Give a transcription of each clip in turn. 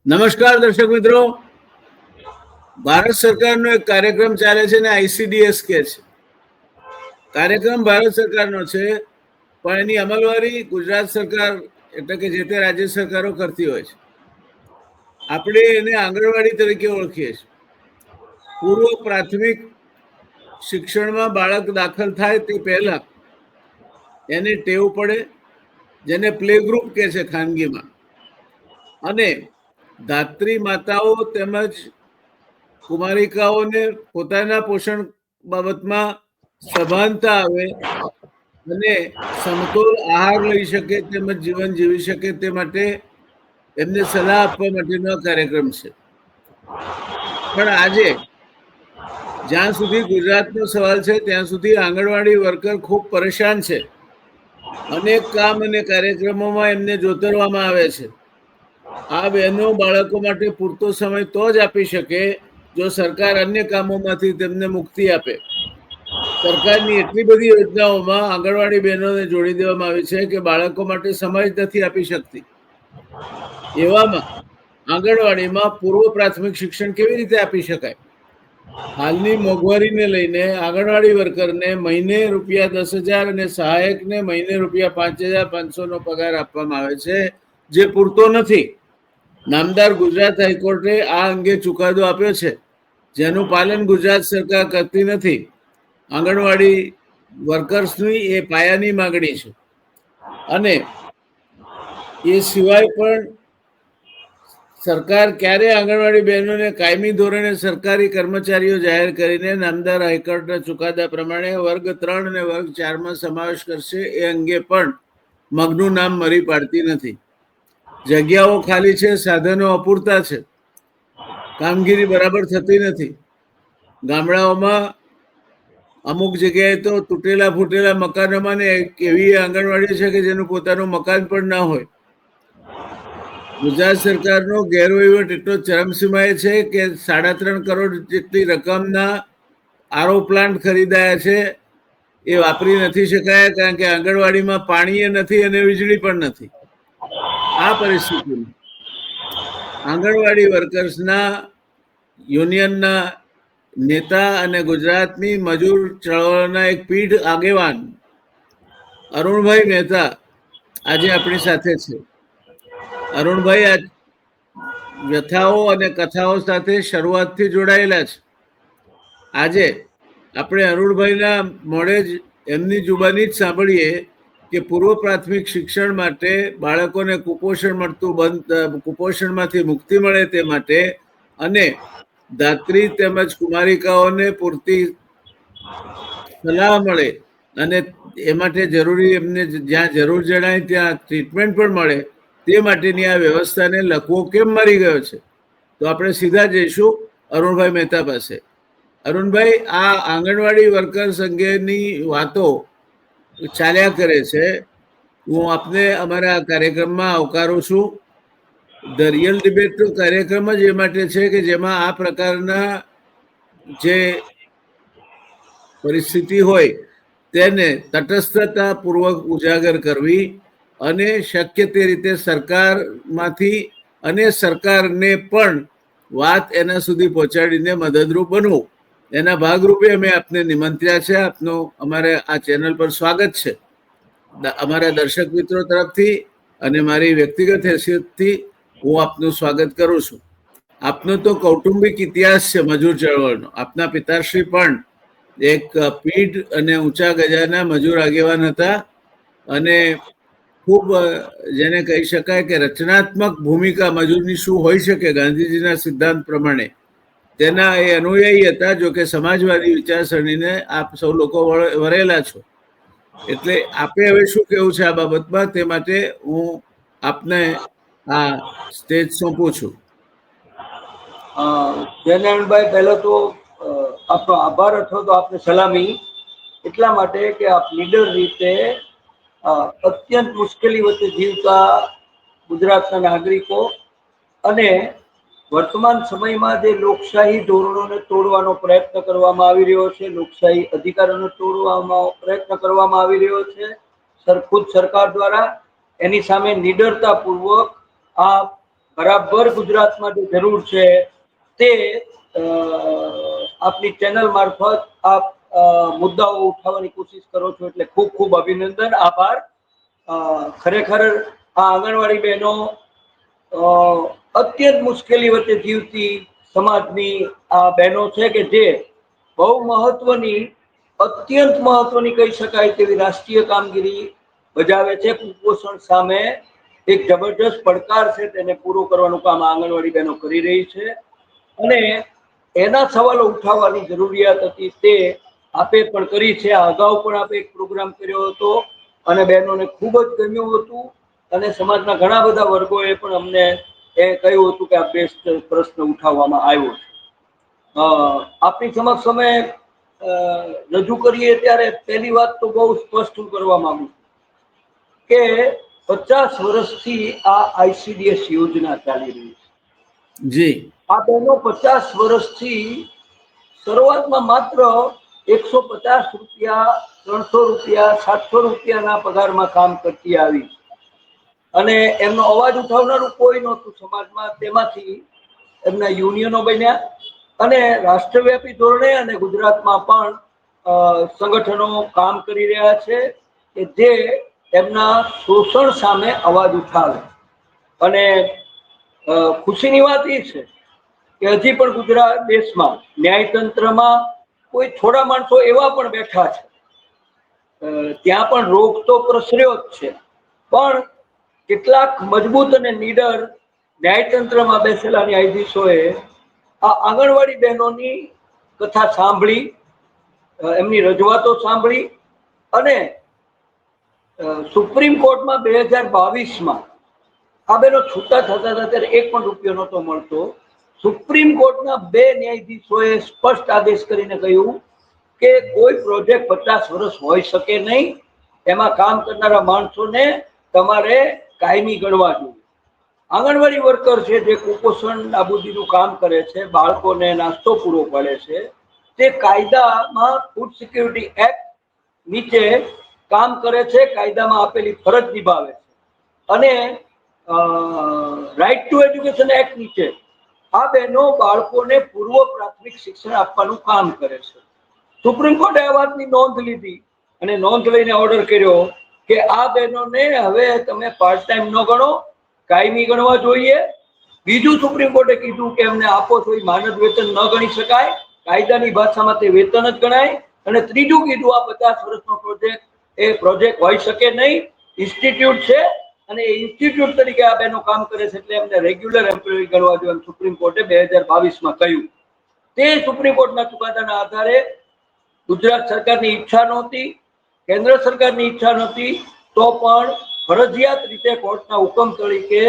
નમસ્કાર દર્શક મિત્રો, ભારત સરકારનો એક કાર્યક્રમ ચાલે છે ને આઈસીડીએસ કે છે. કાર્યક્રમ ભારત સરકારનો છે, પણ એની અમલવારી ગુજરાત સરકાર એટલે કે જે તે રાજ્ય સરકારો કરતી હોય છે. આપણે એને આંગણવાડી તરીકે ઓળખીએ છીએ. પૂર્વ પ્રાથમિક શિક્ષણમાં બાળક દાખલ થાય તે પહેલા એને ટેવ પડે, જેને પ્લે ગ્રુપ કહે છે ખાનગીમાં, અને ધાત્રી માતાઓ તેમજ કુમારિકાઓને પોતાના પોષણ બાબતમાં સભાનતા આવે અને સમતોલ આહાર લઈ શકે તેમજ જીવન જીવી શકે તે માટે એમને સલાહ આપવા માટેનો કાર્યક્રમ છે. પણ આજે જ્યાં સુધી ગુજરાતનો સવાલ છે ત્યાં સુધી આંગણવાડી વર્કર ખૂબ પરેશાન છે. અનેક કામ અને કાર્યક્રમોમાં એમને જોતરવામાં આવે છે. આ બહેનો બાળકો માટે પૂરતો સમય તો જ આપી શકે જો સરકાર અન્ય કામોમાંથી તેમને મુક્તિ આપે. સરકારની એટલી બધી યોજનાઓમાં આંગણવાડી બહેનોને જોડી દેવામાં આવી છે કે બાળકો માટે સમય જ નથી આપી શકતી. એવામાં આંગણવાડીમાં પૂર્વ પ્રાથમિક શિક્ષણ કેવી રીતે આપી શકાય? હાલની મોંઘવારીને લઈને આંગણવાડી વર્કરને મહિને ₹10,000 અને સહાયકને મહિને ₹5,500નો પગાર આપવામાં આવે છે, જે પૂરતો નથી. નામદાર ગુજરાત હાઈકોર્ટે આ અંગે ચુકાદો આપ્યો છે, જેનું પાલન ગુજરાત સરકાર કરતી નથી. આંગણવાડી વર્કર્સની એ પાયાની માગણી છે. અને એ સિવાય પણ સરકાર ક્યારે આંગણવાડી બહેનોને કાયમી ધોરણે સરકારી કર્મચારીઓ જાહેર કરીને નામદાર હાઈકોર્ટના ચુકાદા પ્રમાણે વર્ગ 3 અને વર્ગ 4માં સમાવેશ કરશે એ અંગે પણ મગનું નામ મરી પાડતી નથી. જગ્યાઓ ખાલી છે, સાધનો અપૂરતા છે, કામગીરી બરાબર થતી નથી. ગામડાઓમાં અમુક જગ્યાએ તો તૂટેલા ફૂટેલા મકાનોમાં ને એવી આંગણવાડી છે કે જેનું પોતાનું મકાન પણ ના હોય. ગુજરાત સરકારનો ગેરવહીવટ એટલો ચરમસીમાએ છે કે 3.5 કરોડ જેટલી રકમના આરઓ પ્લાન્ટ ખરીદાયા છે. એ વાપરી નથી શકાયા કારણ કે આંગણવાડીમાં પાણી નથી અને વીજળી પણ નથી. આ પરિસ્થિતિમાં આંગણવાડી વર્કર્સના યુનિયનના નેતા અને ગુજરાતની મજૂર ચળવળના એક પીઢ આગેવાન અરુણભાઈ મહેતા આજે આપણી સાથે છે. અરુણભાઈ આ વ્યથાઓ અને કથાઓ સાથે શરૂઆતથી જોડાયેલા છે. આજે આપણે અરુણભાઈના મોડે જ એમની જુબાની જ સાંભળીએ કે પૂર્વ પ્રાથમિક શિક્ષણ માટે બાળકોને કુપોષણમાંથી મુક્તિ મળે તે માટે અને ધાત્રી તેમજ કુમારિકાઓને પૂરતી સલાહ મળે અને એ માટે જરૂરી એમને જ્યાં જરૂર જણાય ત્યાં ટ્રીટમેન્ટ પણ મળે તે માટેની આ વ્યવસ્થાને લખવો કેમ મરી ગયો છે? તો આપણે સીધા જઈશું અરુણભાઈ મહેતા પાસે. અરુણભાઈ, આ આંગણવાડી વર્કર્સ અંગેની વાતો ચાલ્યા કરે છે. હું આપને અમારા કાર્યક્રમમાં આવકારું છું. ધ રિયલ ડિબેટનો કાર્યક્રમ જ એ માટે છે કે જેમાં આ પ્રકારના જે પરિસ્થિતિ હોય તેને તટસ્થતાપૂર્વક ઉજાગર કરવી અને શક્ય તે રીતે સરકારમાંથી અને સરકારને પણ વાત એના સુધી પહોંચાડીને મદદરૂપ બનવું, એના ભાગરૂપે અમે આપને નિમંત્ર્યા છે. આપનું અમારે આ ચેનલ પર સ્વાગત છે. અમારા દર્શક મિત્રો તરફથી અને મારી વ્યક્તિગત હેસિયતથી હું આપનું સ્વાગત કરું છું. આપનો તો કૌટુંબિક ઇતિહાસ છે મજૂર ચળવળનો. આપના પિતાશ્રી પણ એક પીઢ અને ઊંચા ગજાના મજૂર આગેવાન હતા અને ખૂબ જેને કહી શકાય કે રચનાત્મક ભૂમિકા મજૂરની શું હોઈ શકે ગાંધીજીના સિદ્ધાંત પ્રમાણે તેના એ અનુયાયી હતા. જો કે સમાજવાદી વિચારસરણીને આપ સૌ લોકો વરેલા છો. એટલે આપે હવે શું કહેવું છે આ બાબતમાં, તે માટે હું આપને આ સ્ટેજ સોંપું છું. જયનારાયણભાઈ, પહેલા તો આપનો આભાર અથવા તો આપને સલામી એટલા માટે કે આપ લીડર રીતે અત્યંત મુશ્કેલી વચ્ચે જીવતા ગુજરાતના નાગરિકો અને વર્તમાન સમયમાં જે લોકશાહી ધોરણોને તોડવાનો પ્રયત્ન કરવામાં આવી રહ્યો છે, લોકશાહી અધિકારોને તોડવામાં પ્રયત્ન કરવામાં આવી રહ્યો છે ખુદ સરકાર દ્વારા, એની સામે નિડરતાપૂર્વક આ બરાબર ગુજરાતમાં જે જરૂર છે તે આપની ચેનલ મારફત આપ મુદ્દાઓ ઉઠાવવાની કોશિશ કરો છો, એટલે ખૂબ ખૂબ અભિનંદન, આભાર. ખરેખર આ આંગણવાડી બહેનો અત્યંત મુશ્કેલી વચ્ચે જીવતી સમાજની આ બહેનો છે કે જે બહુ મહત્વની, અત્યંત મહત્વની કહી શકાય તેવી રાષ્ટ્રીય કામગીરી બજાવે છે. કુપોષણ સામે એક જબરજસ્ત પડકાર છે, તેને પૂરો કરવાનું કામ આંગણવાડી બહેનો કરી રહી છે અને એના સવાલો ઉઠાવવાની જરૂરિયાત હતી તે આપે પણ કરી છે. અગાઉ પણ આપે એક પ્રોગ્રામ કર્યો હતો અને બહેનોને ખૂબ જ ગમ્યું હતું અને સમાજના ઘણા બધા વર્ગોએ પણ અમને એ કહ્યું હતું કે આ બેસ્ટ પ્રશ્ન ઉઠાવવામાં આવ્યો છે. આપની સમક્ષ અમે રજૂ કરીએ ત્યારે પહેલી વાત તો બહુ સ્પષ્ટ કરવા માંગુ છું કે 50 વર્ષથી આ ICDS યોજના ચાલી રહી છે. જી, આ બહેનો 50 વર્ષથી શરૂઆતમાં માત્ર 150 રૂપિયા, 300 રૂપિયા, 700 રૂપિયાના પગારમાં કામ કરતી આવી અને એમનો અવાજ ઉઠાવનારું કોઈ નહોતું સમાજમાં. તેમાંથી એમના યુનિયનો બન્યા અને રાષ્ટ્રવ્યાપી ધોરણે અને ગુજરાતમાં પણ સંગઠનો કામ કરી રહ્યા છે કે જે એમના શોષણ સામે અવાજ ઉઠાવે. અને ખુશીની વાત એ છે કે હજી પણ ગુજરાત દેશમાં ન્યાયતંત્રમાં કોઈ થોડા માણસો એવા પણ બેઠા છે, ત્યાં પણ રોગ તો પ્રસર્યો જ છે, પણ કેટલાક મજબૂત અને નીડર ન્યાયતંત્રમાં બેસેલા ન્યાયાધીશોએ આ આંગણવાડી બહેનોની કથા સાંભળી, એમની રજૂઆતો સાંભળી અને સુપ્રીમ કોર્ટમાં 2022માં આ બેનો છૂટા થતા હતા ત્યારે 1 પણ રૂપિયો નહોતો મળતો. સુપ્રીમ કોર્ટના 2 ન્યાયાધીશોએ સ્પષ્ટ આદેશ કરીને કહ્યું કે કોઈ પ્રોજેક્ટ 50 વર્ષ હોઈ શકે નહીં, એમાં કામ કરનારા માણસોને તમારે કાયમી ગણવા જોઈએ. આંગણવાડી વર્કર છે જે કુપોષણ નાબૂદીનું કામ કરે છે, બાળકોને નાસ્તો પૂરો પાડે છે, તે કાયદામાં ફૂડ સિક્યુરિટી એક્ટ નીચે કામ કરે છે, કાયદામાં આપેલી ફરજ નિભાવે છે અને રાઇટ ટુ એજ્યુકેશન એક્ટ નીચે આ બહેનો બાળકોને પૂર્વ પ્રાથમિક શિક્ષણ આપવાનું કામ કરે છે. સુપ્રીમ કોર્ટે આ વાતની નોંધ લીધી અને નોંધ લઈને ઓર્ડર કર્યો કે આ બહેનોને હવે તમે પાર્ટ ટાઈમ ન ગણો, કાયમી ગણવા જોઈએ. બીજું સુપ્રીમ કોર્ટે કીધું કે એમને આપો છો એ માનદ વેતન ન ગણી શકાય, કાયદાની ભાષામાં તે વેતન જ ગણાય. અને ત્રીજું કીધું આ 50 વર્ષનો પ્રોજેક્ટ એ પ્રોજેક્ટ હોઈ શકે નહીં, ઇન્સ્ટિટ્યૂટ છે અને એ ઇન્સ્ટિટ્યૂટ તરીકે આ બહેનો કામ કરે છે એટલે એમને રેગ્યુલર એમ્પ્લોયી ગણવા જોઈએ સુપ્રીમ કોર્ટે 2022માં કહ્યું. તે સુપ્રીમ કોર્ટના ચુકાદાના આધારે ગુજરાત સરકારની ઈચ્છા નહોતી, કેન્દ્ર સરકારની ઈચ્છા નહોતી, તો પણ ફરજિયાત રીતે કોર્ટના હુકમ તરીકે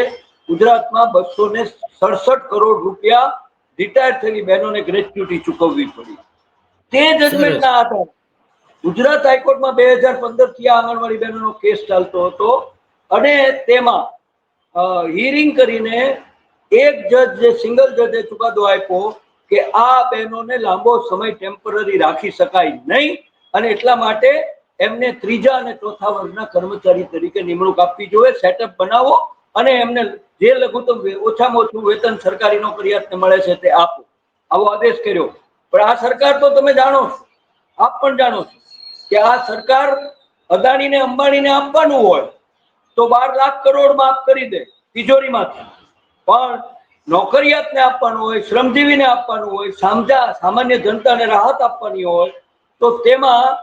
ગુજરાતમાં 267 કરોડ રૂપિયા રિટાયર થયેલી બહેનોને ગ્રેચ્યુટી ચૂકવવી પડી. તે જજમેન્ટના આધારે ગુજરાત હાઈકોર્ટમાં 2015 થી આંગણવાડી બહેનોનો કેસ ચાલતો હતો અને તેમાં હિયરિંગ કરીને એક જજ, જે સિંગલ જજે ચુકાદો આપ્યો કે આ બહેનોને લાંબો સમય ટેમ્પરરી રાખી શકાય નહીં અને એટલા માટે એમને 3જા અને 4થા વર્ગના કર્મચારી તરીકે નિમણૂક આપવી જોઈએ, સેટઅપ બનાવો અને એમને જે લઘુત્તમ ઓછામાં ઓછું વેતન સરકારી નોકરિયાતને મળે છે તે આપો. આવો આદેશ કર્યો. પણ આ સરકાર તો તમે જાણો છો, આપ પણ જાણો છો કે આ સરકાર અદાણીને અંબાણીને આપવાનું હોય તો 12 લાખ કરોડ માફ કરી દે તિજોરીમાંથી, પણ નોકરિયાતને આપવાનું હોય, શ્રમજીવીને આપવાનું હોય, સામાન્ય જનતાને રાહત આપવાની હોય તો તેમાં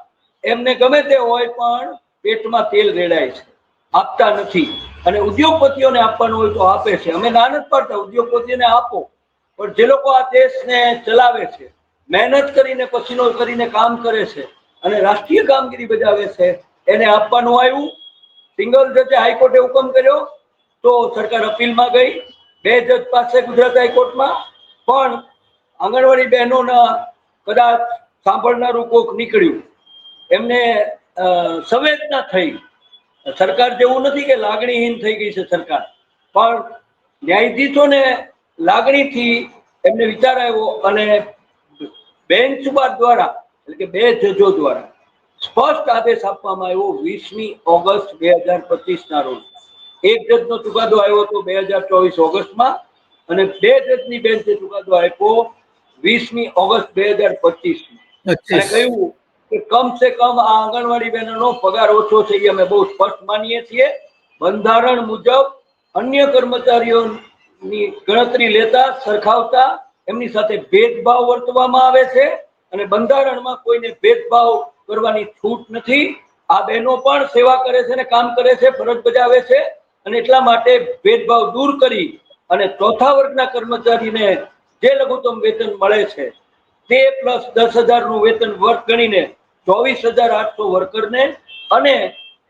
એમને ગમે તે હોય પણ પેટમાં તેલ રેડાય છે, આપતા નથી. અને ઉદ્યોગપતિઓને આપવાનું હોય તો આપે છે. અમે ના નથી પાડતા, ઉદ્યોગપતિઓને આપો, પણ જે લોકો આ દેશને ચલાવે છે, મહેનત કરીને પસીનો કરીને કામ કરે છે અને રાષ્ટ્રીય કામગીરી બજાવે છે, એને આપવાનું આવ્યું. સિંગલ જજે હાઈકોર્ટે હુકમ કર્યો તો સરકાર અપીલમાં ગઈ 2 જજ પાસે ગુજરાત હાઈકોર્ટમાં, પણ આંગણવાડી બહેનોના કદાચ સાંભળનારું કોક નીકળ્યું, એમને સંવેદના થઈ. સરકાર જેવું નથી કે લાગણીહીન થઈ ગઈ છે સરકાર, પણ ન્યાયાધીશોને લાગણીથી એમને વિચાર આવ્યો અને બેન્ચ દ્વારા એટલે કે 2 જજો દ્વારા સ્પષ્ટ આદેશ આપવામાં આવ્યો 20મી ઓગસ્ટ 2025ના રોજ એક જજનો ચુકાદો આવ્યો હતો 2024 ઓગસ્ટમાં, અને 2 જજની બેન્ચે ચુકાદો આપ્યો 20મી ઓગસ્ટ 2025 અને કહ્યું કે કમ સે કમ આ આંગણવાડી બહેનોનો પગાર ઓછો છે એ અમે બહુ સ્પષ્ટ માનીએ છીએ. બંધારણ મુજબ અન્ય કર્મચારીઓની ગણતરી લેતા સરખાવતા એમની સાથે ભેદભાવ વર્તવામાં આવે છે, અને બંધારણમાં કોઈને ભેદભાવ કરવાની છૂટ નથી. આ બહેનો પણ સેવા કરે છે અને કામ કરે છે, ફરજ બજાવે છે, અને એટલા માટે ભેદભાવ દૂર કરી અને ચોથા વર્ગના કર્મચારીને જે લઘુત્તમ વેતન મળે છે તે પ્લસ 10,000 નું વેતન વર્ગ ગણીને 24,800 વર્કરને અને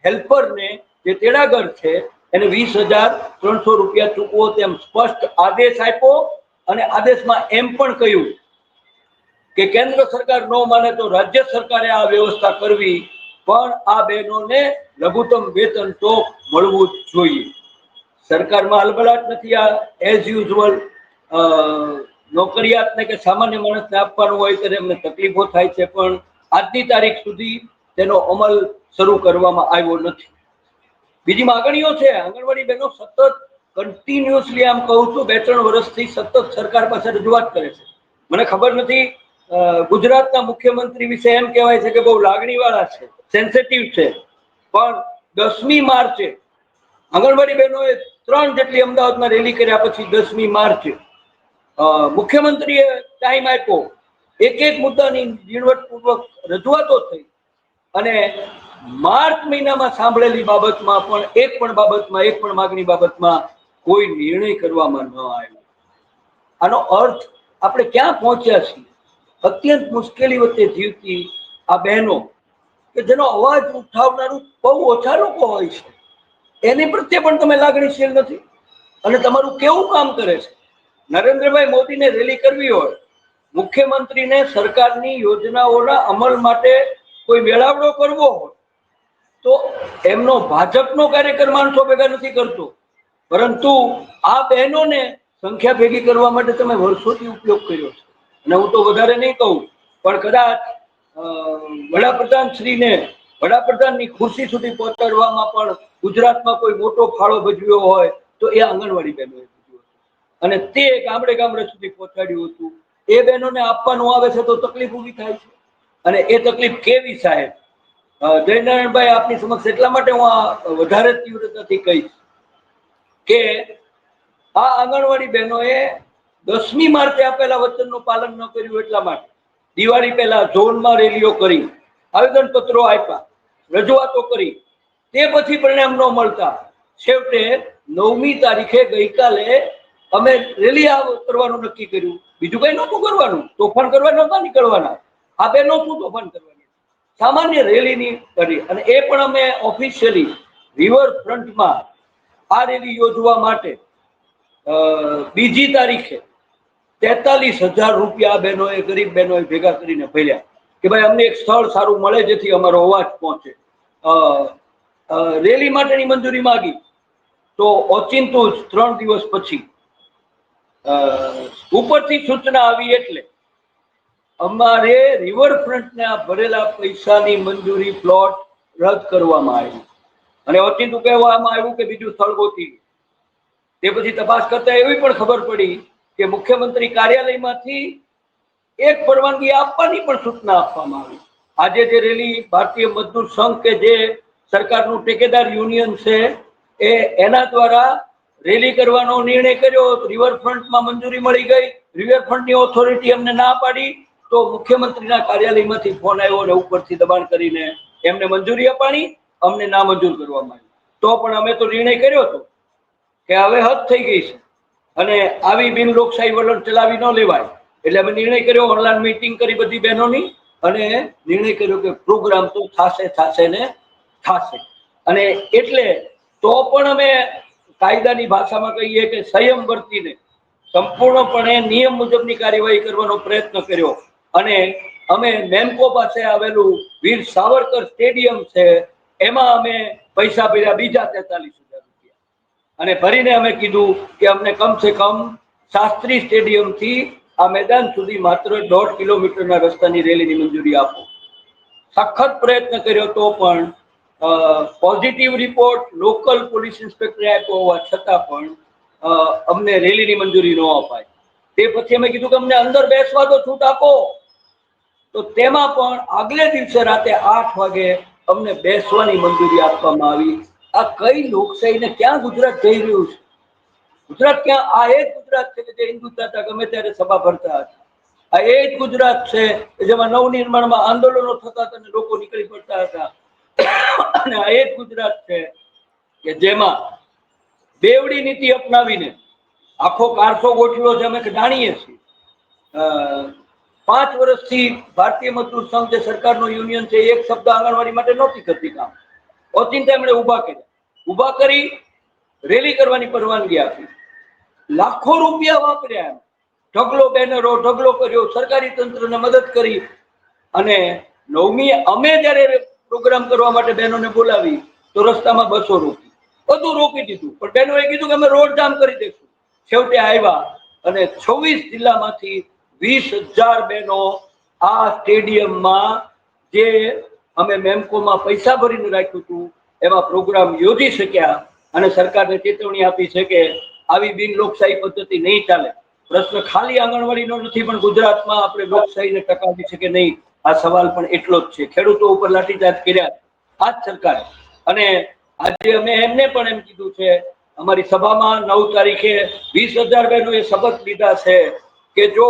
હેલ્પરને જે તેડાગર છે એને 20,300 રૂપિયા ચૂકવો તેમ સ્પષ્ટ આદેશ આપ્યો. અને આદેશમાં એમ પણ કહ્યું કે કેન્દ્ર સરકાર ન માને તો રાજ્ય સરકારે આ વ્યવસ્થા કરવી, પણ આ બહેનોને લઘુત્તમ વેતન તો મળવું જ જોઈએ. સરકારમાં હલબલાટ નથી. આ એઝ યુઝ્યુઅલ નોકરિયાતને કે સામાન્ય માણસને આપવાનું હોય ત્યારે એમને તકલીફો થાય છે, પણ આજની તારીખ સુધી તેનો અમલ શરૂ કરવામાં આવ્યો નથી. બીજી માગણીઓ છે. આંગણવાડી બહેનો સતત કન્ટિન્યુઅસલી આમ કહું છું 2-3 વર્ષથી સતત સરકાર પાસે રજૂઆત કરે છે. મને ખબર નથી, ગુજરાતના મુખ્યમંત્રી વિશે એમ કહેવાય છે કે બહુ લાગણીવાળા છે, સેન્સિટિવ છે, પણ 10મી માર્ચે આંગણવાડી બહેનોએ 3 જેટલી અમદાવાદમાં રેલી કર્યા પછી 10મી માર્ચે મુખ્યમંત્રીએ ટાઈમ આપ્યો, એક મુદ્દાની ઝીણવટપૂર્વક રજૂઆતો થઈ, અને માર્ચ મહિનામાં સાંભળેલી બાબતમાં પણ એક પણ માગણી બાબતમાં કોઈ નિર્ણય કરવામાં ન આવ્યો. આનો અર્થ આપણે ક્યાં પહોંચ્યા છીએ? અત્યંત મુશ્કેલી વચ્ચે જીવતી આ બહેનો કે જેનો અવાજ ઉઠાવનારું બહુ ઓછા લોકો હોય છે, એની પ્રત્યે પણ તમે લાગણીશીલ નથી. અને તમારું કેવું કામ કરે છે? નરેન્દ્રભાઈ મોદીને રેલી કરવી હોય, મુખ્યમંત્રીને સરકારની યોજનાઓના અમલ માટે કોઈ મેળાવડો કરવો હોય, તો એમનો ભાજપનો કાર્યકર માણસો ભેગા નથી કરતો, પરંતુ આ બહેનોને સંખ્યા ભેગી કરવા માટે તમે વર્ષોથી ઉપયોગ કર્યો છે. અને હું તો વધારે નહીં કહું, પણ કદાચ વડાપ્રધાનની ખુરશી સુધી પહોંચાડવામાં પણ ગુજરાતમાં કોઈ મોટો ફાળો ભજવ્યો હોય તો એ આંગણવાડી બહેનોએ ભજવ્યો હતો, અને તે ગામડે સુધી પહોંચાડ્યું હતું. એ બહેનોને આપવાનું આવે છે તો તકલીફ ઊભી થાય છે. અને એ તકલીફ કેવી, સાહેબ? જયનારાયણભાઈ, આપની સમક્ષ એટલા માટે હું વધારે તીવ્રતાથી કહીશ કે આ આંગણવાડી બહેનોએ 10મી માર્ચે આપેલા વચનનું પાલન ન કર્યું, એટલા માટે દિવાળી પહેલા ઝોનમાં રેલીઓ કરી, આવેદનપત્રો આપ્યા, રજૂઆતો કરી, તે પછી પરિણામ ન મળતા છેવટે 9મી તારીખે ગઈકાલે અમે રેલી કરવાનું નક્કી કર્યું. બીજું કઈ નહોતું કરવાનું, તોફાન કરવા નહોતા નીકળવાના. આ બહેનો શું તોફાન કરવાની? સામાન્ય રેલીની કરી, અને એ પણ અમે ઓફિશિયલી રિવરફ્રન્ટમાં આ રેલી યોજવા માટે બીજી તારીખે 43,000 રૂપિયા બહેનોએ, ગરીબ બહેનોએ ભેગા કરીને ભર્યા કે ભાઈ અમને એક સ્થળ સારું મળે જેથી અમારો અવાજ પહોંચે. રેલી માટેની મંજૂરી માંગી તો ઓચિંતું જ 3 દિવસ પછી ઉપરથી સૂચના આવી એટલે અમારે રિવરફ્રન્ટના ભરેલા પૈસાની મંજૂરી પ્લોટ રદ કરવામાં આવી, અને ઓચિંતું કહેવામાં આવ્યું કે બીજું સ્થળ ગોતી. તે પછી તપાસ કરતા એવી પણ ખબર પડી કે મુખ્યમંત્રી કાર્યાલયમાંથી એક પરવાનગી આપવાની પણ સૂચના આપવામાં આવી. આજે જે રેલી ભારતીય મજદૂર સંઘ કે જે સરકારનું ટેકેદાર યુનિયન છે એના દ્વારા રેલી કરવાનો નિર્ણય કર્યો, રિવરફ્રન્ટમાં મંજૂરી મળી ગઈ, રિવરફ્રન્ટની ઓથોરિટી અમને ના પાડી, તો મુખ્યમંત્રીના કાર્યાલયમાંથી ફોન આવ્યો અને ઉપરથી દબાણ કરીને એમને મંજૂરી અપાણી, અમને ના મંજૂર કરવામાં આવી. તો પણ અમે તો નિર્ણય કર્યો હતો કે હવે હદ થઈ ગઈ છે અને આવી બિન લોકશાહી વલણ ચલાવી ન લેવાય, એટલે અમે નિર્ણય કર્યો, ઓનલાઈન મીટિંગ કરી બધી બહેનોની, અને નિર્ણય કર્યો કે પ્રોગ્રામ તો થશે ને થશે. અને એટલે તો પણ અમે કાયદાની ભાષામાં કહીએ કે સંયમ વર્તીને સંપૂર્ણપણે નિયમ મુજબની કાર્યવાહી કરવાનો પ્રયત્ન કર્યો, અને અમે મેમકો પાસે આવેલું વીર સાવરકર સ્ટેડિયમ છે એમાં અમે પૈસા ભર્યા બીજા 43,000 રૂપિયા, અને ભરીને અમે કીધું કે અમને કમસે કમ શાસ્ત્રી સ્ટેડિયમ થી આ મેદાન સુધી માત્ર 1.5 કિલોમીટરના રસ્તાની રેલીની મંજૂરી આપો. સખત પ્રયત્ન કર્યો તો પણ પોઝિટિવ રિપોર્ટ લોકલ પોલીસ ઇન્સ્પેક્ટરે આપ્યો હોવા છતાં પણ અમને રેલીની મંજૂરી ન અપાય. તે પછી અમે કીધું કે અમને અંદર બેસવા તો છૂટ આપો, તો તેમાં પણ આગલે દિવસે રાતે 8 વાગે અમને બેસવાની મંજૂરી આપવામાં આવી. આ કઈ લોકશાહીને ક્યાં ગુજરાત જઈ રહ્યું છે? ગુજરાત ક્યાં? આ એ જ ગુજરાત છે કે જે હિન્દુત્વ ગમે ત્યારે સભા ભરતા હતા. આ એ જ ગુજરાત છે જેમાં નવનિર્માણમાં આંદોલનો થતા હતા અને લોકો નીકળી પડતા હતા. અને આ એ જ ગુજરાત છે કે જેમાં બેવડી નીતિ અપનાવીને આખો કારસો ગોઠવ્યો છે. અમે જાણીએ છીએ 5 વર્ષથી ભારતીય મજદૂર સંઘ જે સરકારનો યુનિયન છે એક શબ્દ આંગણવાડી માટે નહોતી કરતી કામ. ઓચિંતા એમણે ઊભા કરી રેલી કરવાની પરવાનગી આપી. લાખો રૂપિયા વાપર્યા, ઢગલો બેનરો ઢગલો કર્યો, સરકારી તંત્રને મદદ કરી. અને 9મી અમે જયારે પ્રોગ્રામ કરવા માટે બહેનોને બોલાવી તો રસ્તામાં બસો રોકી, બધું રોકી દીધું. પણ બહેનોએ કીધું કે અમે રોડ જામ કરી દઈશું. છેવટે આવ્યા અને 26 જિલ્લામાંથી 20,000 બહેનો આ સ્ટેડિયમમાં, જે અમે મેમકોમાં પૈસા ભરીને રાખ્યું હતું, એમાં પ્રોગ્રામ યોજી શક્યા. અને સરકારને ચેતવણી આપી છે કે આવી બિન લોકશાહી પદ્ધતિ નહીં ચાલે. પ્રશ્ન ખાલી આંગણવાડીનો નથી, પણ ગુજરાતમાં આપણે લોકશાહીને ટકાવી છે કે નહીં, આ સવાલ પણ એટલો જ છે. ખેડૂતો ઉપર લાઠીચાર્જ કર્યા આ જ સરકારે. અને આજે અમે એમને પણ એમ કીધું છે, અમારી સભામાં 9 તારીખે 20,000 બહેનોએ શપથ લીધા છે કે જો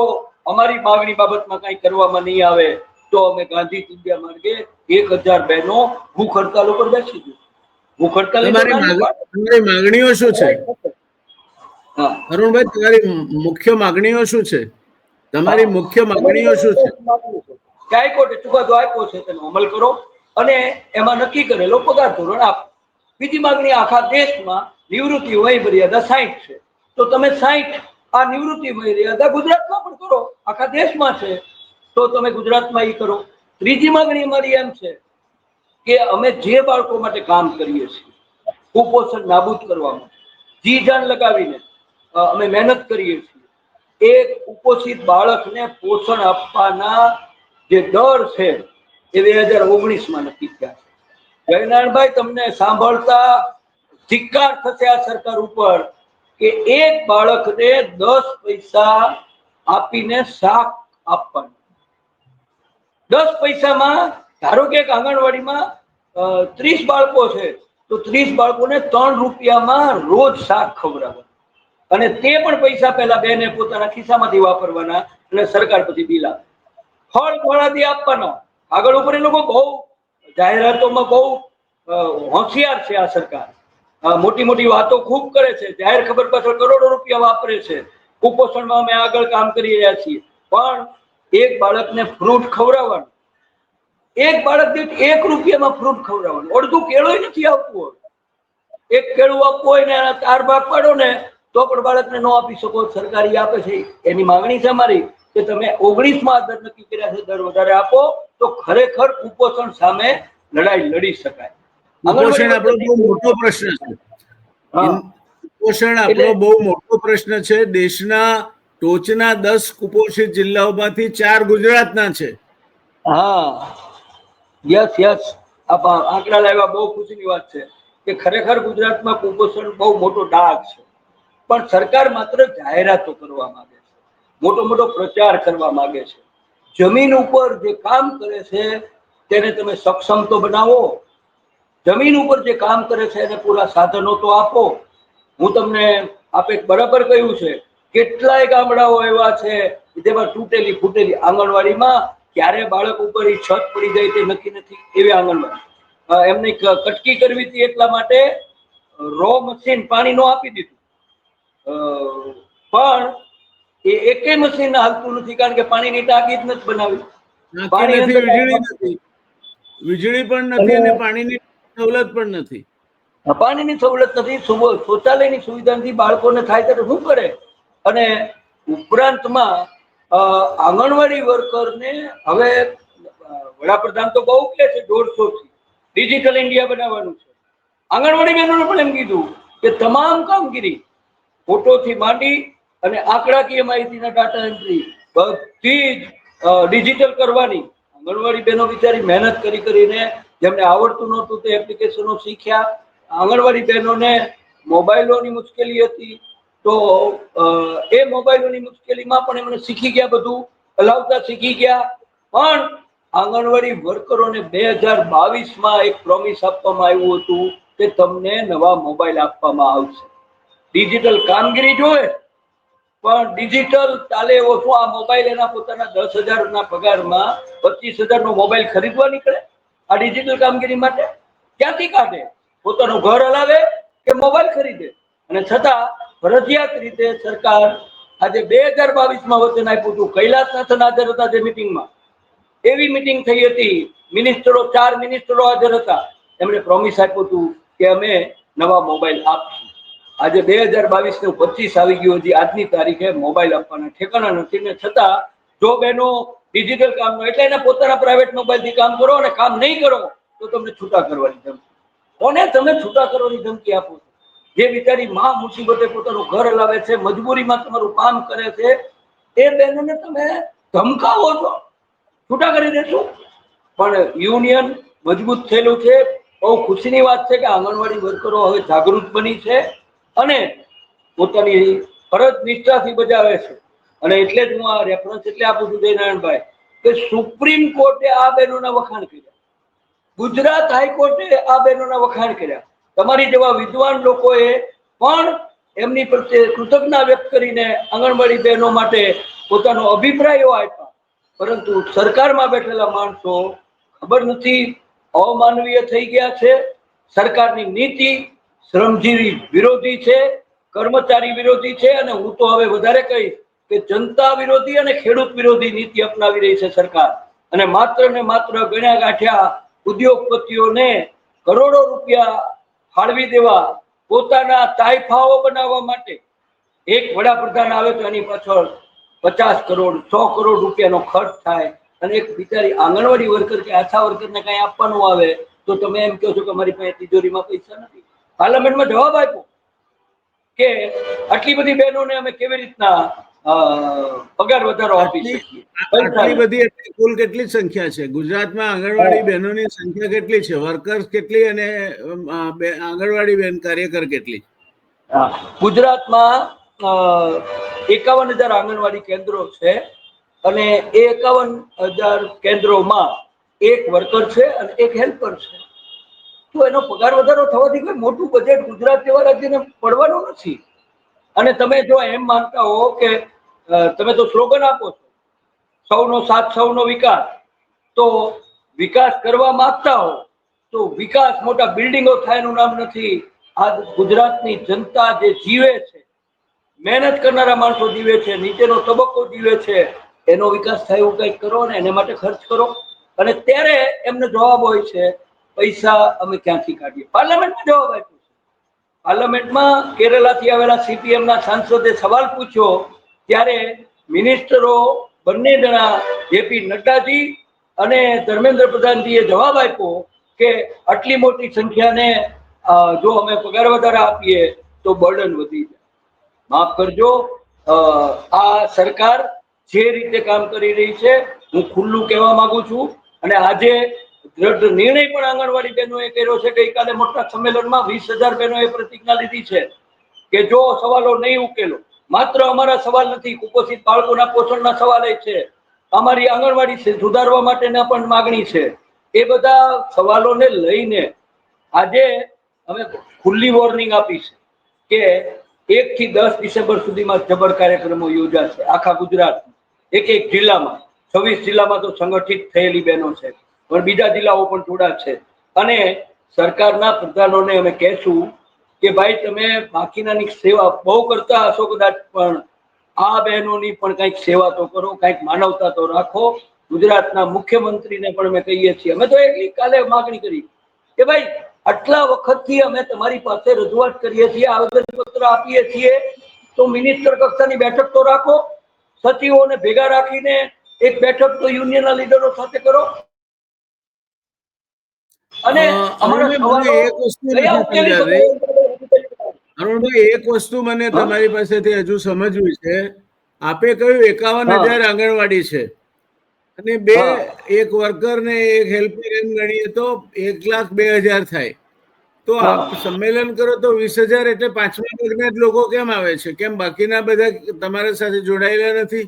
અમારી માગણી બાબતમાં કંઈ કરવામાં નહીં આવે તો અમે ગાંધી ચિંધ્યા માર્ગે 1,000 બહેનો ભૂખ હડતાલ ઉપર બેસી જશે. ભૂખ હડતાલ તમારી માગણીઓ શું છે અરુણભાઈ? તમારી મુખ્ય માગણીઓ શું છે? તમારી મુખ્ય માગણીઓ શું છે? હાઈકોર્ટે ચુકાદો આપ્યો છે તેનો અમલ કરો અને એમાં નક્કી કરેલો પગાર ધોરણ આપો. બીજી માગણી, આખા દેશમાં નિવૃત્તિ વય મર્યાદા 60 છે, તો તમે 60 આ નિવૃત્તિ વય મર્યાદા ગુજરાતમાં પણ કરો. આખા દેશમાં છે તો તમે ગુજરાતમાં એ કરો. ત્રીજી માગણી અમારી એમ છે કે અમે જે બાળકો માટે કામ કરીએ છીએ, કુપોષણ નાબૂદ કરવામાં જી જાન લગાવીને અમે મહેનત કરીએ છીએ, એક કુપોષિત બાળકને પોષણ આપવાના જે દર છે એ 2019માં નક્કી થયા છે. જયનારાયણભાઈ, તમને સાંભળતા ધિક્કાર થશે આ સરકાર ઉપર કે એક બાળકને 10 પૈસા આપીને શાક આપવાનું. 10 પૈસામાં, ધારો કે એક આંગણવાડીમાં 30 બાળકો છે તો 30 બાળકોને 3 રૂપિયામાં રોજ શાક ખવડાવવાનું. અને તે પણ પૈસા પહેલા બેને પોતાના ખિસ્સામાંથી વાપરવાના અને સરકાર પછી બિલ આપે. ફળ ફળાદી આપવાનો. આગળ ઉપર એ લોકો બહુ જાહેરાતોમાં બહુ હોશિયાર છે આ સરકાર. મોટી મોટી વાતો ખૂબ કરે છે, જાહેર ખબર પાછળ કરોડો રૂપિયા વાપરે છે. કુપોષણમાં અમે આગળ કામ કરી રહ્યા છીએ, પણ એક બાળકને ફ્રૂટ ખવડાવવાનું, એક બાળક દીઠ 1 રૂપિયામાં ફ્રૂટ ખવડાવવાનું. અડધું કેળું નથી આવતું હોય. એક કેળું આપવું હોય ને 4 ભાગ પાડો ને તો પણ બાળકને ન આપી શકો. સરકારી આપે છે. એની માંગણી છે અમારી કે તમે 19માં દર નક્કી કર્યા છે, દર વધારે આપો તો ખરેખર કુપોષણ સામે લડાઈ લડી શકાય. કુપોષણ આપણો બહુ મોટો પ્રશ્ન છે. કુપોષણ આપણો બહુ મોટો પ્રશ્ન છે. દેશના ટોચના 10 કુપોષિત જિલ્લાઓમાંથી 4 ગુજરાતના છે. હા, યસ. આંકડા લાવ્યા, બહુ ખુશીની વાત છે કે ખરેખર ગુજરાતમાં કુપોષણ બહુ મોટો ડાઘ છે. પણ સરકાર માત્ર જાહેરાતો કરવા માંગે છે, મોટો મોટો પ્રચાર કરવા માંગે છે. જમીન ઉપર જે કામ કરે છે તેને તમે સક્ષમ તો બનાવો. જમીન ઉપર જે કામ કરે છે એને પૂરા સાધનો તો આપો. હું તમને આપે બરાબર કહ્યું છે, કેટલાય ગામડાઓ એવા છે જેમાં તૂટેલી ફૂટેલી આંગણવાડીમાં ક્યારે બાળક ઉપર છત પડી જાય તે નક્કી નથી, એવી આંગણવાડી. એમને કટકી કરવી હતી એટલા માટે રો મશીન પાણી નો આપી દીધું, પણ એ એકેય મશીન હાલતું નથી કારણ કે પાણીની ટાંકી જ નથી બનાવી. વીજળી પણ નથી અને પાણીની સવલત પણ નથી. પાણીની સવલત નથી, શૌચાલયની સુવિધા નથી. બાળકોને થાય ત્યારે શું કરે? અને ઉપરાંતમાં આંગણવાડી વર્કરને હવે વડાપ્રધાન તો બહુ કહે છે 150 થી ડિજિટલ ઇન્ડિયા બનાવવાનું છે. આંગણવાડી બહેનોને પણ એમ કીધું કે તમામ કામગીરી ફોટોથી માંડી અને આંકડાકીય માહિતીના ડાટા એન્ટ્રી બધી જ ડિજિટલ કરવાની. આંગણવાડી બહેનો બિચારી મહેનત કરીને જેમને આવડતું નહોતું તે એપ્લિકેશનો શીખ્યા. આંગણવાડી બહેનોને મોબાઈલોની મુશ્કેલી હતી, તો એ મોબાઈલોની મુશ્કેલીમાં પણ એમણે શીખી ગયા, બધું હલાવતા શીખી ગયા. પણ આંગણવાડી વર્કરોને 2022માં એક પ્રોમિસ આપવામાં આવ્યું હતું કે તમને નવા મોબાઈલ આપવામાં આવશે. ડિજિટલ કામગીરી જોવે પણ ડિજિટલ ચાલે એવો શું? આ મોબાઈલ એના પોતાના 10,000 પગારમાં 25,000 મોબાઈલ ખરીદવા નીકળે આ ડિજિટલ કામગીરી માટે? ક્યાંથી કાઢે? પોતાનું ઘર હલાવે કે મોબાઈલ ખરીદે? અને છતાં ફરજિયાત રીતે સરકાર આજે 2022માં વચન આપ્યું હતું. કૈલાસનાથન હાજર હતા જે મિટિંગમાં, એવી મિટિંગ થઈ હતી. મિનિસ્ટરો 4 મિનિસ્ટરો હાજર હતા. એમણે પ્રોમિસ આપ્યું હતું કે અમે નવા મોબાઈલ આપશું. આજે 2022 નું 25 આવી ગયું, હજી આજની તારીખે મોબાઈલ આપવાના ઠેકાણા નથી. ને છતાં જો બહેનો ડિજિટલ કામનો, એટલે એને પોતાના પ્રાઇવેટ મોબાઈલથી કામ કરો અને કામ નહીં કરો તો તમને છૂટા કરવાની ધમકી. કોને તમે છૂટા કરવાની ધમકી આપો છો? જે બિચારી મહા મુસીબતે પોતાનું ઘર હલાવે છે, મજબૂરીમાં તમારું કામ કરે છે, એ બહેનોને તમે ધમકાવો છો છૂટા કરી દેશું. પણ યુનિયન મજબૂત થયેલું છે. બહુ ખુશીની વાત છે કે આંગણવાડી વર્કરો હવે જાગૃત બની છે અને પોતાની ફરજ નિષ્ઠાથી બજાવે છે. અને એટલે જ હું આ રેફરન્સ એટલે આપું છું જયનારાયણભાઈ, કે સુપ્રીમ કોર્ટે આ બહેનોના વખાણ કર્યા, ગુજરાત હાઈકોર્ટે આ બહેનોના વખાણ કર્યા, તમારી જેવા વિદ્વાન લોકોએ પણ એમની પ્રત્યે કૃતજ્ઞતા વ્યક્ત કરીને આંગણવાડી બહેનો માટે પોતાનો અભિપ્રાયો આપ્યા. પરંતુ સરકારમાં બેઠેલા માણસો ખબર નથી, અમાનવીય થઈ ગયા છે. સરકારની નીતિ શ્રમજીવી વિરોધી છે, કર્મચારી વિરોધી છે, અને હું તો હવે વધારે કહીશ કે જનતા વિરોધી અને ખેડૂત વિરોધી નીતિ અપનાવી રહી છે સરકાર. અને માત્ર ને માત્ર ગણ્યા ગાંઠ્યા ઉદ્યોગપતિઓને કરોડો રૂપિયા ફાળવી દેવા, પોતાના તાઇફાઓ બનાવવા માટે. એક વડાપ્રધાન આવે તો એની પાછળ 50 કરોડ 100 કરોડ રૂપિયાનો ખર્ચ થાય, અને એક બિચારી આંગણવાડી વર્કર કે આશા વર્કરને કઈ આપવાનું આવે તો તમે એમ કહો છો કે મારી પાસે તિજોરીમાં પૈસા નથી. પાર્લામેન્ટમાં જવાબ આપ્યો કે આટલી બધી બહેનોને અમે કેવી રીતના પગાર વધારો આપી શકીએ. આટલી બધી કુલ કેટલી સંખ્યા છે ગુજરાતમાં? આંગણવાડી બહેનોની સંખ્યા કેટલી છે? વર્કર્સ કેટલી અને આંગણવાડી બહેન કાર્યકર કેટલી? ગુજરાતમાં 51,000 આંગણવાડી કેન્દ્રો છે અને એ 51,000 કેન્દ્રોમાં એક વર્કર છે અને એક હેલ્પર છે. તો એનો પગાર વધારો થવાથી કોઈ મોટું બજેટ ગુજરાત જેવા રાજ્યને પડવાનું નથી. અને તમે જો એમ માનતા હો કે તમે તો સ્લોગન આપો છો સૌનો સાથ સૌનો વિકાસ, તો વિકાસ કરવા માંગતા હો તો વિકાસ મોટા બિલ્ડિંગો થાય એનું નામ નથી. આ ગુજરાતની જનતા જે જીવે છે, મહેનત કરનારા માણસો જીવે છે, નીચેનો તબક્કો જીવે છે, એનો વિકાસ થાય એવું કંઈક કરો ને એને માટે ખર્ચ કરો. અને ત્યારે એમને જવાબ હોય છે પૈસા અમે ક્યાંથી કાઢીએ. પાર્લામેન્ટમાં જવાબ આપ્યો છે. પાર્લામેન્ટમાં કેરલાથી આવેલા સીપીએમના સાંસદે સવાલ પૂછ્યો ત્યારે મિનિસ્ટરો બંને જણા જેપી નડ્ડાજી અને ધર્મેન્દ્ર પ્રધાનજીએ જવાબ આપ્યો કે આટલી મોટી સંખ્યાને જો અમે પગાર વધારા આપીએ તો બર્ડન વધી જાય. માફ કરજો, આ સરકાર જે રીતે કામ કરી રહી છે હું ખુલ્લું કહેવા માંગુ છું. અને આજે દ્રઢ નિર્ણય પણ આંગણવાડી બહેનોએ કર્યો છે. ગઈકાલે મોટા સંમેલનમાં 20,000 બહેનોએ પ્રતિજ્ઞા લીધી છે કે જો સવાલો નહીં ઉકેલો, માત્ર અમારા સવાલ નથી, કુપોષિત બાળકોના પોષણના સવાલ છે, અમારી આંગણવાડી સુધારવા માટેના પણ માગણી છે. એ બધા સવાલોને લઈને આજે અમે ખુલ્લી વોર્નિંગ આપી છે કે 1 થી 10 ડિસેમ્બર સુધીમાં જબર કાર્યક્રમો યોજાશે આખા ગુજરાતમાં, એક જિલ્લામાં. 26 જિલ્લામાં તો સંગઠિત થયેલી બહેનો છે, પણ બીજા જિલ્લાઓ પણ થોડા છે. અને સરકારના પ્રધાનોને અમે કહેશું કે ભાઈ તમે બાકીનાની સેવા બહુ કરતા હશો કદાચ, પણ આ બહેનોની પણ કંઈક સેવા તો કરો, કંઈક માનવતા તો રાખો. ગુજરાતના મુખ્યમંત્રીને પણ અમે કહીએ છીએ, અમે તો એટલી કાલે માગણી કરી કે ભાઈ આટલા વખતથી અમે તમારી પાસે રજૂઆત કરીએ છીએ, આવેદનપત્ર આપીએ છીએ, તો મિનિસ્ટર કક્ષાની બેઠક તો રાખો, સચિવોને ભેગા રાખીને એક બેઠક તો યુનિયનના લીડરો સાથે કરો. અને અરુણભાઈ, એક વસ્તુ મને તમારી પાસેથી હજુ સમજવી છે. આપે કહ્યું 51,000 આંગણવાડી છે, અને એક વર્કર ને એક હેલ્પર એમ ગણીએ તો 1,02,000 થાય. તો આપ સંમેલન કરો તો 20,000 એટલે પાંચમા વર્ગના જ લોકો કેમ આવે છે? કેમ બાકીના બધા તમારા સાથે જોડાયેલા નથી?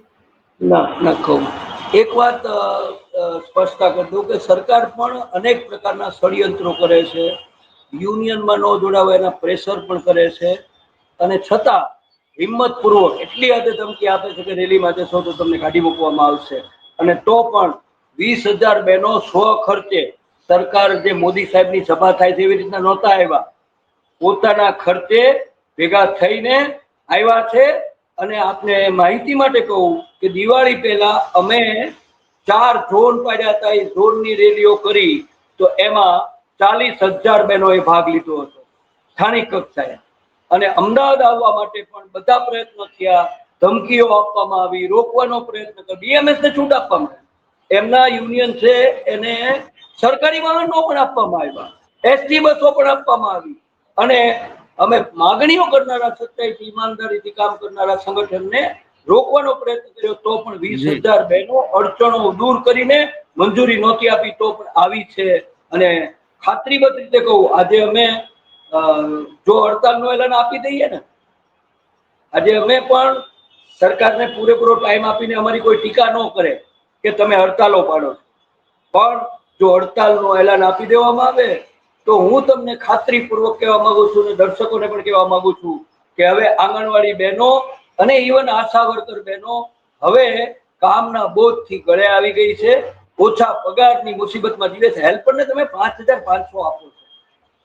ના કહું એક વાત સ્પષ્ટતા કરી દઉં કે સરકાર પણ અનેક પ્રકારના ષડયંત્રો કરે છે, યુનિયનમાં ન જોડાવે એના પ્રેશર પણ કરે છે, અને છતાં હિંમતપૂર્વક એટલી હદે ધમકી આપે છે કે રેલીમાં જશો તો તમને કાઢી મૂકવામાં આવશે. અને તો પણ 20,000 બહેનો સ્વ ખર્ચે, સરકાર જે મોદી સાહેબની સભા થાય છે એવી રીતના નહોતા આવ્યા, પોતાના ખર્ચે ભેગા થઈને આવ્યા છે. અને આપને માહિતી માટે કહું કે દિવાળી પહેલા અમે 4 ઝોન પાડ્યા હતા. એ ઝોનની રેલીઓ કરી તો એમાં 40,000 બહેનોએ ભાગ લીધો હતો સ્થાનિક કક્ષાએ. અને અમદાવાદ આવવા માટે પણ બધા પ્રયત્નો થયા, ધમકીઓ આપવામાં આવી, રોકવાનો પ્રયત્ન કર્યો, BMS ને છૂટ આપવામાં આવી, એમના યુનિયન છે એને સરકારી વાહનો પણ આપવામાં આવ્યા, ST બસો પણ આપવામાં આવી. અને અમે માગણીઓ કરનારા, સચ્ચાઈથી ઈમાનદારીથી કામ કરનારા સંગઠનને રોકવાનો પ્રયત્ન કર્યો તો પણ 20,000 બહેનો અડચણો દૂર કરીને મંજૂરી નહોતી આપી તો પણ આવી છે. અને ખાતરીબદ્ધ રીતે કહું, આજે અમે જો હડતાલનું એલાન આપી દઈએ ને, આજે અમે પણ સરકારને પૂરેપૂરો ટાઈમ આપીને અમારી કોઈ ટીકા ન કરે કે તમે હડતાલો પાડો, પણ જો હડતાલનું એલાન આપી દેવામાં આવે તો હું તમને ખાતરીપૂર્વક કહેવા માંગુ છું અને દર્શકોને પણ કહેવા માંગુ છું કે હવે આંગણવાડી બહેનો અને ઇવન આશા વર્કર બહેનો હવે કામના બોજથી ગળે આવી ગઈ છે, ઓછા પગારની મુસીબતમાં જીવે છે. હેલ્પરને તમે 5,500 આપો છો,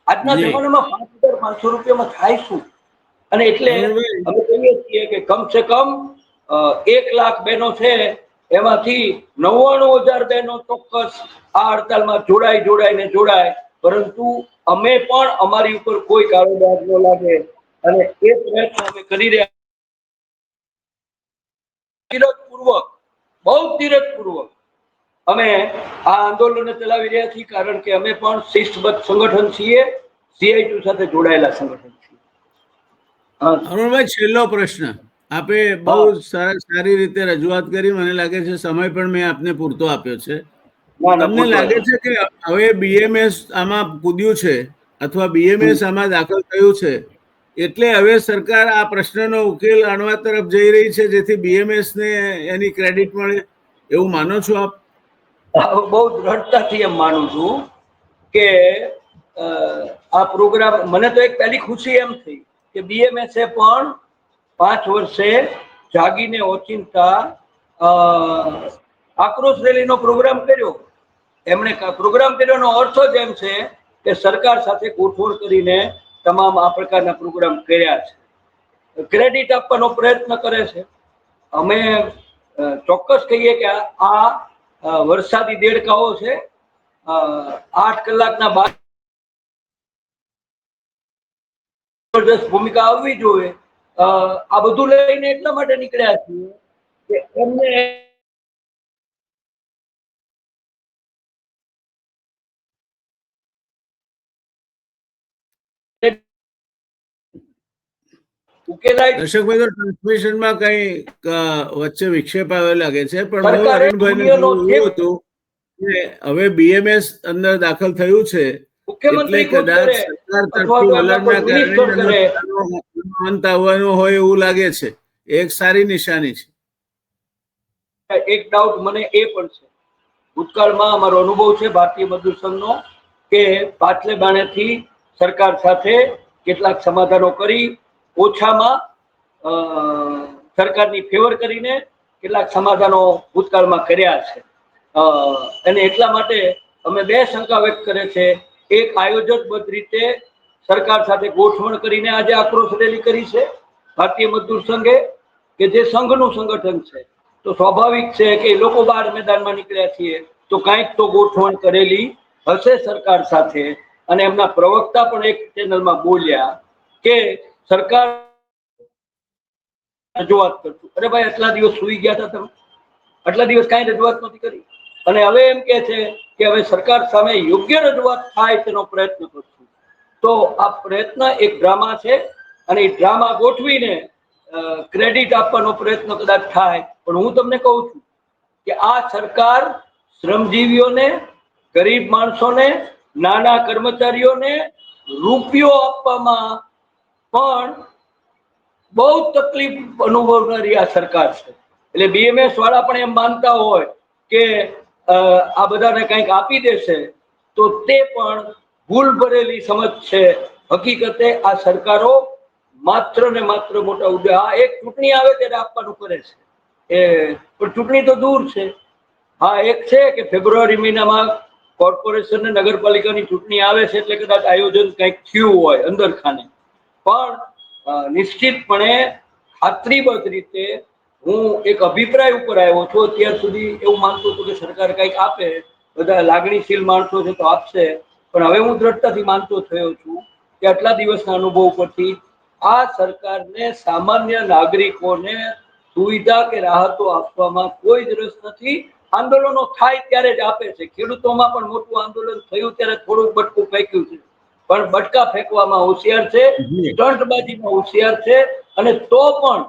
આજના જમાનામાં 5,500 રૂપિયામાં થાય શું? અને એટલે અમે કહીએ છીએ કે કમસે કમ 1 લાખ બહેનો છે, એમાંથી 99,000 બહેનો ચોક્કસ આ હડતાલમાં જોડાય, પરંતુ અમે પણ અમારી ઉપર કોઈ કારોબાર ન લાગે અને એ પ્રયત્ન અમે કરી રહ્યા, ધીરજપૂર્વક, બહુ ધીરજપૂર્વક અમે આ આંદોલન ચલાવી રહ્યા છીએ, કારણ કે અમે પણ શિસ્તબદ્ધ સંગઠન છીએ, CITU સાથે જોડાયેલા સંગઠન છીએ. અરુણભાઈ, છેલ્લો પ્રશ્ન. આપે બહુ સારી રીતે રજૂઆત કરી. મને લાગે છે સમય પણ મેં આપને પૂરતો આપ્યો છે. તમને લાગે છે કે હવે BMS આમાં કૂદ્યું છે અથવા BMS આમાં દાખલ થયું છે એટલે હવે સરકાર આ પ્રશ્નનો ઉકેલ આણવા તરફ જઈ રહી છે, જેથી BMS ને એની ક્રેડિટ મળે, એવું માનો છો આપ? બહુ દ્રઢતાથી એમ માનું છું કે આ પ્રોગ્રામ, મને તો એક પહેલી ખુશી એમ થઈ કે BMS પણ 5 વર્ષે જાગીને ઓચિંતા આક્રોશ રેલીનો પ્રોગ્રામ કર્યો. એમણે પ્રોગ્રામ કર્યોનો અર્થ જ એમ છે કે સરકાર સાથે ગોઠવણ કરીને તમામ આ પ્રકારના પ્રોગ્રામ કર્યા છે, ક્રેડિટ આપવાનો પ્રયત્ન કરે છે. અમે ચોક્કસ કહીએ કે આ વરસાદી દેડકાઓ છે, 8 કલાકના બાદ જબરદસ્ત ભૂમિકા આવવી જોઈએ. આ બધું લઈને એટલા માટે નીકળ્યા છીએ કે એમને દર્શકભાઈ, તો ટ્રાન્સમિશનમાં કઈ વચ્ચે વિક્ષેપ આવ્યો લાગે છે, પણ હું અરુણભાઈને એવું હતું કે હવે BMS અંદર દાખલ થયું છે એટલે કદાચ સરકાર તરફથી વલણના કારણે અંત આવવાનો હોય એવું લાગે છે. એક સારી નિશાની છે. એક ડાઉટ મને એ પણ છે, ભૂતકાળમાં અમારો અનુભવ છે ભારતીય મજદૂર સંઘનો કે પાછલે બાણેથી સરકાર સાથે કેટલાક સમાધાનો કરી, ઓછામાં સરકારની ફેવર કરીને કેટલાક સમાધાનો ભૂતકાળમાં કર્યા છે. અને એટલા માટે અમે 2 શંકા વ્યક્ત કરે છે. એક, આયોજકબદ્ધ રીતે સરકાર સાથે ગોઠવણ કરીને આજે આક્રોશ રેલી કરી છે ભારતીય મજદૂર સંઘે, કે જે સંઘનું સંગઠન છે, તો સ્વાભાવિક છે કે લોકો બહાર મેદાનમાં નીકળ્યા છીએ તો કાંઈક તો ગોઠવણ કરેલી હશે સરકાર સાથે. અને એમના પ્રવક્તા પણ એક ચેનલમાં બોલ્યા કે સરકાર રજૂઆત કરશું. અરે ભાઈ, આટલા દિવસ સુઈ ગયા હતા તમે? આટલા દિવસ કાંઈ રજૂઆત નથી કરી? અને હવે એમ કે છે કે હવે સરકાર સામે યોગ્ય રજૂઆત થાય તેનો પ્રયત્ન કરશું. તો આ પ્રયત્ન એક ડ્રામા છે અને એ ડ્રામા ગોઠવીને ક્રેડિટ આપવાનો પ્રયત્ન કદાચ થાય, પણ હું તમને કહું છું કે આ સરકાર શ્રમજીવીઓને, ગરીબ માણસોને, નાના કર્મચારીઓને રૂપિયો આપવામાં પણ બહુ તકલીફ અનુભવનારી આ સરકાર છે. એટલે બીએમએસ વાળા પણ એમ માનતા હોય કે આ બધાને કંઈક આપી દેશે, તો તે પણ ભૂલ ભરેલી સમજ છે. હકીકતે આ સરકારો માત્ર ને માત્ર મોટા ઉદ્દેશ, હા એક ચૂંટણી આવે ત્યારે આપવાનું કરે છે, પણ ચૂંટણી તો દૂર છે. હા એક છે કે ફેબ્રુઆરી મહિનામાં કોર્પોરેશન ને નગરપાલિકાની ચૂંટણી આવે છે, એટલે કદાચ આયોજન કંઈક થયું હોય અંદર ખાને, પણ નિશ્ચિતપણે ખાતરીબદ્ધ રીતે હું એક અભિપ્રાય ઉપર આવ્યો છું. અત્યાર સુધી એવું માનતો હતો કે સરકાર કંઈક આપે, બધા લાગણીશીલ માણસો છે તો આપશે, પણ હવે હું દ્રઢતાથી માનતો થયો છું કે આટલા દિવસના અનુભવ પરથી આ સરકારને સામાન્ય નાગરિકોને સુવિધા કે રાહતો આપવામાં કોઈ જ રસ નથી. આંદોલનો થાય ત્યારે જ આપે છે. ખેડૂતોમાં પણ મોટું આંદોલન થયું ત્યારે થોડુંક બટકું ફેંક્યું છે, પણ બટકા ફેંકવામાં હોશિયાર છે, સ્ટંટબાજીમાં હોશિયાર છે. અને તો પણ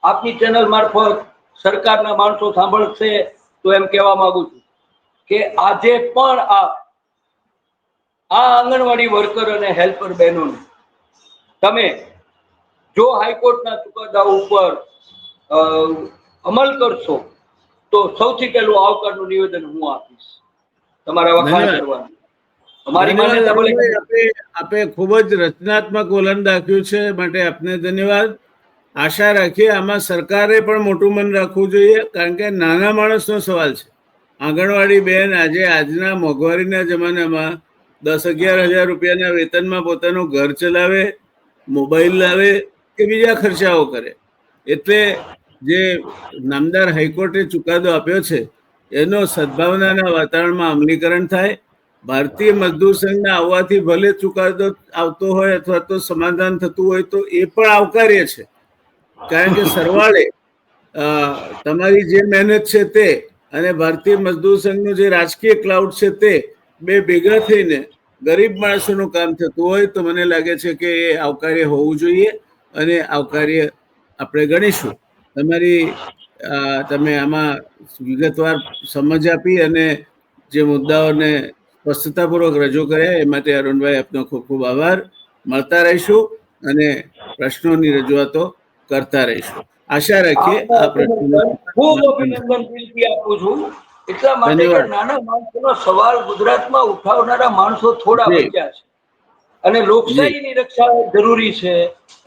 આપની ચેનલ મારફત સરકારના માણસો સાંભળશે તો એમ કહેવા માંગુ છું કે આજે પણ આ આંગણવાડી વર્કર અને હેલ્પર બહેનોને તમે જો હાઈકોર્ટના ચુકાદા ઉપર અમલ કરશો તો સૌથી પહેલું આવકારનું નિવેદન હું આપીશ, તમારા વખાણ કરવાનું. અમારી માન્યતા ભલે આપે ખૂબ જ રચનાત્મક વલણ દાખ્યું છે, માટે આપને ધન્યવાદ. આશા રાખીએ આમાં સરકારે પણ મોટું મન રાખવું જોઈએ, કારણ કે નાના માણસનો સવાલ છે. આંગણવાડી બેન આજના મોંઘવારીના જમાનામાં 10-11 હજાર રૂપિયાના વેતનમાં પોતાનું ઘર ચલાવે, મોબાઈલ લાવે કે બીજા ખર્ચાઓ કરે. એટલે જે નામદાર હાઈકોર્ટે ચુકાદો આપ્યો છે એનો સદભાવનાના વાતાવરણમાં અમલીકરણ થાય. ભારતીય મજદૂર સંઘના આવવાથી ભલે ચુકાદો આવતો હોય અથવા તો સમાધાન થતું હોય તો એ પણ આવકાર્ય છે, કારણ કે સરવાળે તમારી જે મહેનત છે તે અને ભારતીય મજદૂર સંઘનું જે રાજકીય ક્લાઉડ છે તે બે ભેગા થઈને ગરીબ માણસોનું કામ થતું હોય તો મને લાગે છે કે એ આવકાર્ય હોવું જોઈએ અને આવકાર્ય આપણે ગણીશું. તમે આમાં વિગતવાર સમજ આપી અને જે મુદ્દાઓને સ્પષ્ટતાપૂર્વક રજૂ કર્યા એ માટે અરુણભાઈ આપનો ખૂબ ખૂબ આભાર. મળતા રહીશું અને પ્રશ્નોની રજૂઆતો કરતા રહીશું. આશા રાખીએ આ પ્રશ્નો ખૂબ અભિનંદન દિલથી આપું છું, એટલા માટે કે નાના માણસોનો સવાલ ગુજરાતમાં ઉઠાવનારા માણસો થોડા બચ્યા છે અને લોકશાહીની રક્ષા જરૂરી છે.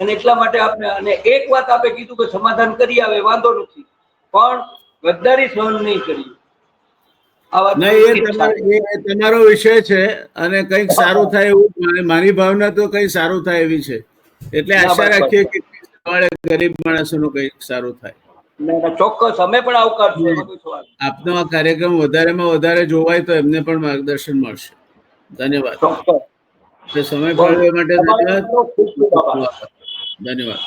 અને એટલા માટે આપણે, અને એક વાત આપે કીધું કે સમાધાન કરી આવે વાંધો નથી, પણ ગદ્દારી સહન નહીં કરી. તમારો વિષય છે અને કંઈક સારું થાય એવું મારી ભાવના તો કંઈ સારું થાય એવી છે, એટલે આશા રાખીએ કે ગરીબ માણસોનું કંઈક સારું થાય. ચોક્કસ અમે પણ આવકારશું. આપનો આ કાર્યક્રમ વધારેમાં વધારે જોવાય તો એમને પણ માર્ગદર્શન મળશે. ધન્યવાદ. ચોક્કસ. સમય ફાળવ્યા માટે ધન્યવાદ. ધન્યવાદ.